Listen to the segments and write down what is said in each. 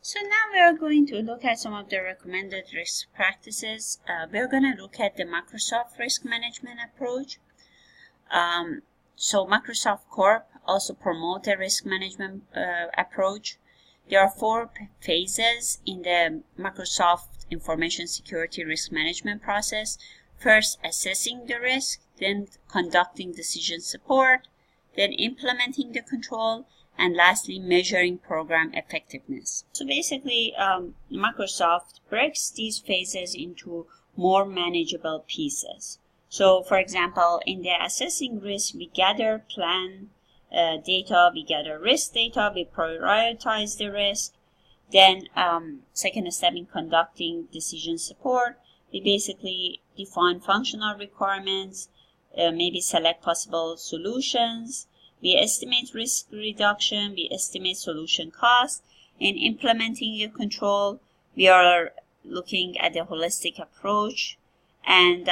So now we are going to look at some of the recommended risk practices. We're going to look at the Microsoft risk management approach. So Microsoft Corp also promote a risk management approach. There are 4 phases in the Microsoft information security risk management process. First, assessing the risk, then conducting decision support, then implementing the control, and lastly, measuring program effectiveness. So basically, Microsoft breaks these phases into more manageable pieces. So for example, in the assessing risk, we gather plan data, we gather risk data, we prioritize the risk. Then second step in conducting decision support, we basically define functional requirements, maybe select possible solutions. We estimate risk reduction, we estimate solution cost. In implementing a control, we are looking at a holistic approach. And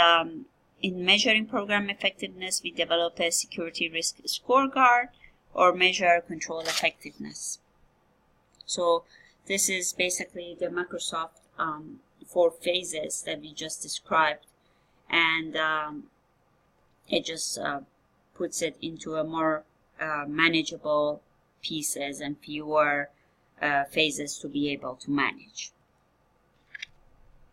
in measuring program effectiveness, we develop a security risk scorecard or measure control effectiveness. So this is basically the Microsoft 4 phases that we just described. And it just puts it into a more manageable pieces and fewer phases to be able to manage.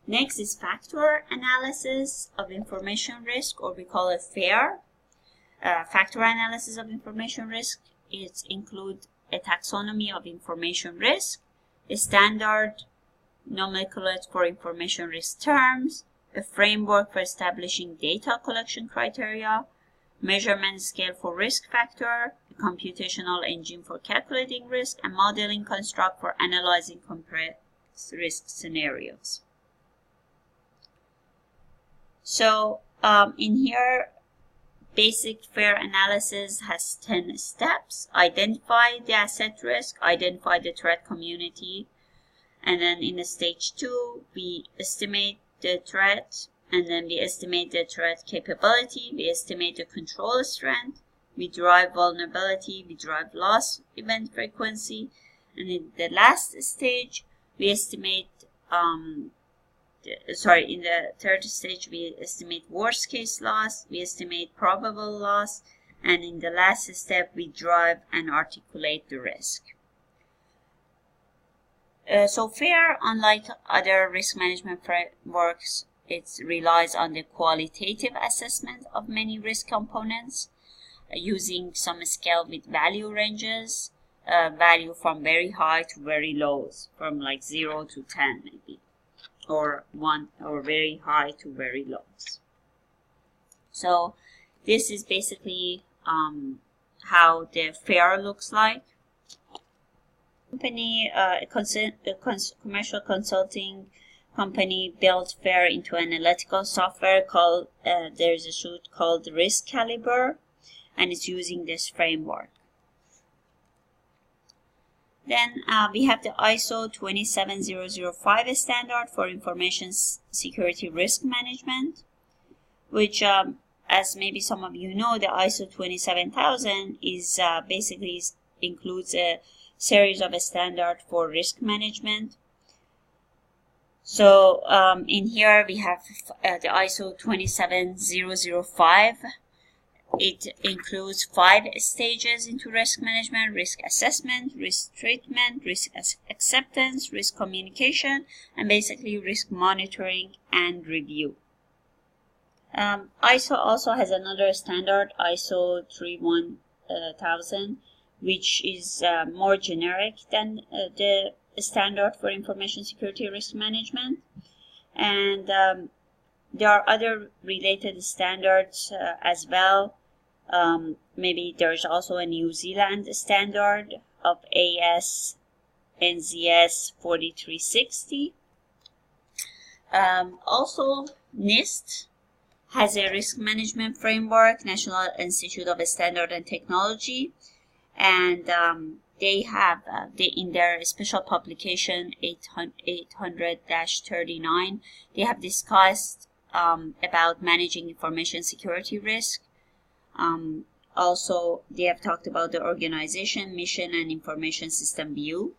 Next is factor analysis of information risk, or we call it FAIR. Factor analysis of information risk, it includes a taxonomy of information risk, a standard nomenclature for information risk terms, a framework for establishing data collection criteria, measurement scale for risk factor, a computational engine for calculating risk, and modeling construct for analyzing complex risk scenarios. So in here, basic FAIR analysis has 10 steps. Identify the asset risk, identify the threat community, and then in the stage 2, we estimate the threat, and then we estimate the threat capability, we estimate the control strength, we derive vulnerability, we derive loss event frequency, and in the last stage, we estimate, in the third stage, we estimate worst case loss, we estimate probable loss, and in the last step, we derive and articulate the risk. So FAIR, unlike other risk management frameworks, it relies on the qualitative assessment of many risk components using some scale with value ranges, value from very high to very low, from like 0 to 10 maybe, or 1 or very high to very low. So this is basically how the FAIR looks like. Company, commercial consulting company built FAIR into analytical software called, there's a suite called Risk Caliber, and it's using this framework. Then we have the ISO 27005 standard for information security risk management, which as maybe some of you know, the ISO 27000 is basically includes a series of a standard for risk management. So in here we have the ISO 27005. It includes 5 stages into risk management: risk assessment, risk treatment, risk acceptance, risk communication, and basically risk monitoring and review. ISO also has another standard, ISO 31000, which is more generic than the standard for information security risk management. And there are other related standards as well. Maybe there's also a New Zealand standard of AS NZS 4360. Also, NIST has a risk management framework, National Institute of Standard and Technology, and they have in their special publication 800-39, they have discussed about managing information security risk. Also, they have talked about the organization, mission, and information system view.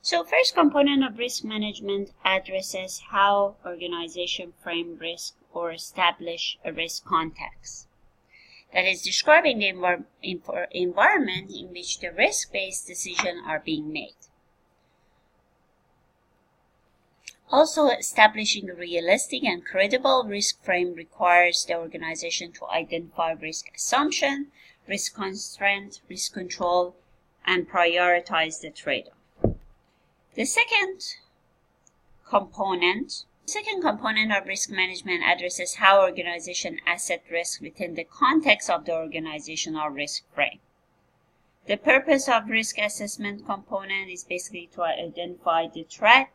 So first component of risk management addresses how organizations frame risk or establish a risk context. That is describing the environment in which the risk-based decisions are being made. Also, establishing a realistic and credible risk frame requires the organization to identify risk assumption, risk constraint, risk control, and prioritize the trade-off. The second component of risk management addresses how organizations assess risk within the context of the organizational risk frame. The purpose of risk assessment component is basically to identify the threat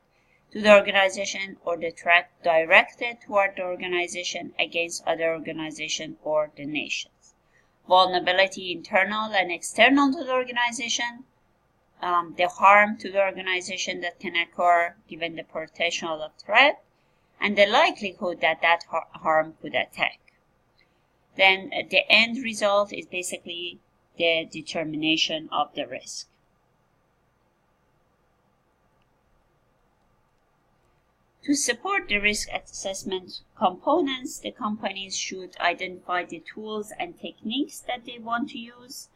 to the organization or the threat directed toward the organization against other organizations or the nations. Vulnerability internal and external to the organization, the harm to the organization that can occur given the potential of threat, and the likelihood that that harm could attack. Then the end result is basically the determination of the risk. To support the risk assessment components, the companies should identify the tools and techniques that they want to use,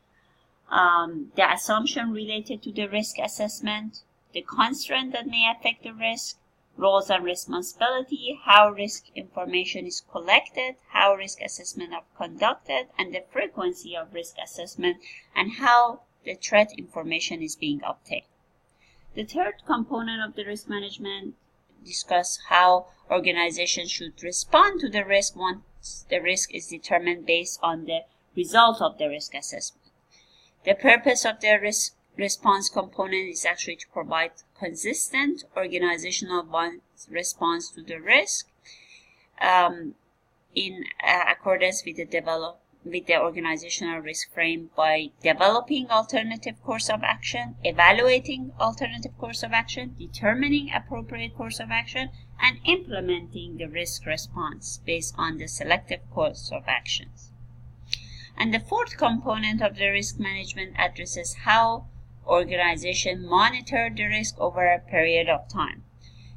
the assumption related to the risk assessment, the constraint that may affect the risk, roles and responsibility, how risk information is collected, how risk assessment are conducted, and the frequency of risk assessment, and how the threat information is being obtained. The third component of the risk management discuss how organizations should respond to the risk once the risk is determined based on the result of the risk assessment. The purpose of the risk response component is actually to provide consistent organizational response to the risk in accordance with the organizational risk frame by developing alternative course of action, evaluating alternative course of action, determining appropriate course of action, and implementing the risk response based on the selective course of actions. And the fourth component of the risk management addresses how organizations monitor the risk over a period of time.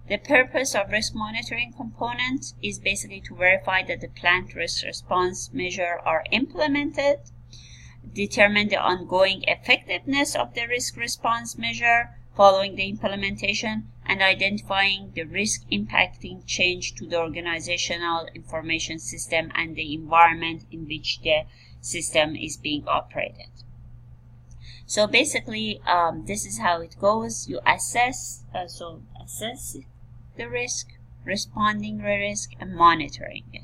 The purpose of risk monitoring component is basically to verify that the planned risk response measures are implemented, determine the ongoing effectiveness of the risk response measure following the implementation, and identifying the risk impacting change to the organizational information system and the environment in which the system is being operated. So basically, this is how it goes. You assess the risk, responding to the risk, and monitoring it.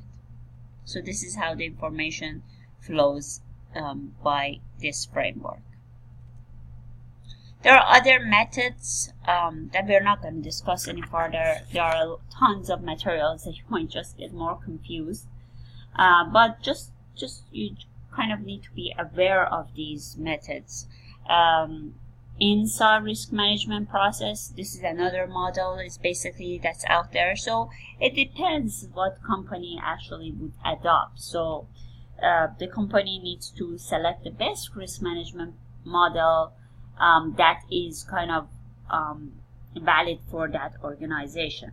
So this is how the information flows by this framework. There are other methods that we're not going to discuss any further. There are tons of materials that you might just get more confused. But just you kind of need to be aware of these methods. INSA risk management process, this is another model, is basically that's out there. So it depends what company actually would adopt. So the company needs to select the best risk management model that is kind of valid for that organization.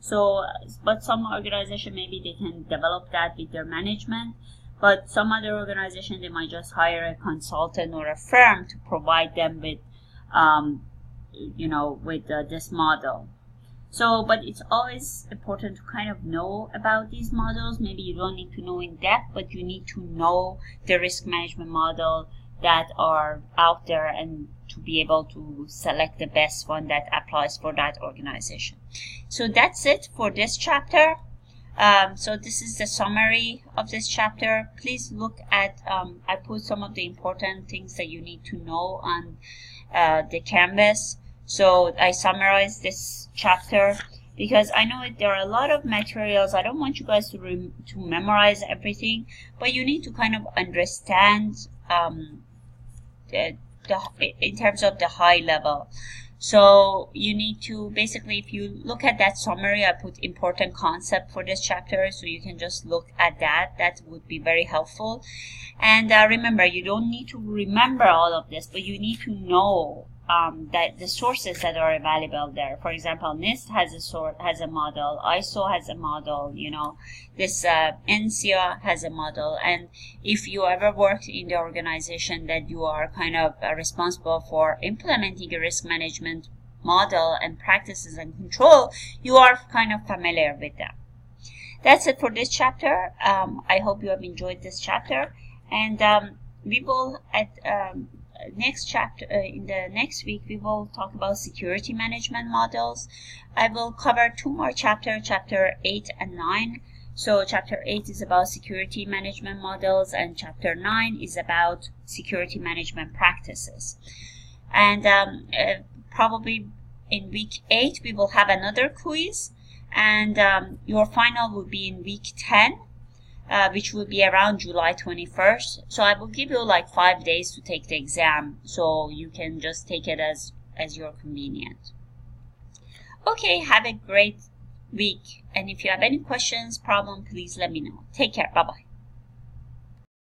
So, but some organization, maybe they can develop that with their management, but some other organization, they might just hire a consultant or a firm to provide them with, this model. So, but it's always important to kind of know about these models. Maybe you don't need to know in depth, but you need to know the risk management model that are out there and to be able to select the best one that applies for that organization. So that's it for this chapter. So this is the summary of this chapter. Please look at, I put some of the important things that you need to know on the canvas. So I summarized this chapter because I know there are a lot of materials. I don't want you guys to memorize everything, but you need to kind of understand in terms of the high level. So you need to basically, if you look at that summary, I put important concept for this chapter, so you can just look at that. That would be very helpful. And remember, you don't need to remember all of this, but you need to know that the sources that are available there. For example, NIST has a model, ISO has a model, you know, this NCA has a model. And if you ever worked in the organization that you are kind of responsible for implementing a risk management model and practices and control, you are kind of familiar with them. That's it for this chapter. I hope you have enjoyed this chapter, and we will at next chapter in the next week we will talk about security management models. I will cover two more chapters, chapter 8 and 9. So chapter 8 is about security management models, and chapter 9 is about security management practices. And probably in week 8 we will have another quiz, and your final will be in week 10, which will be around July 21st. So I will give you like 5 days to take the exam, so you can just take it as you're convenient. Okay, have a great week, and if you have any questions, problem, please let me know. Take care. Bye bye.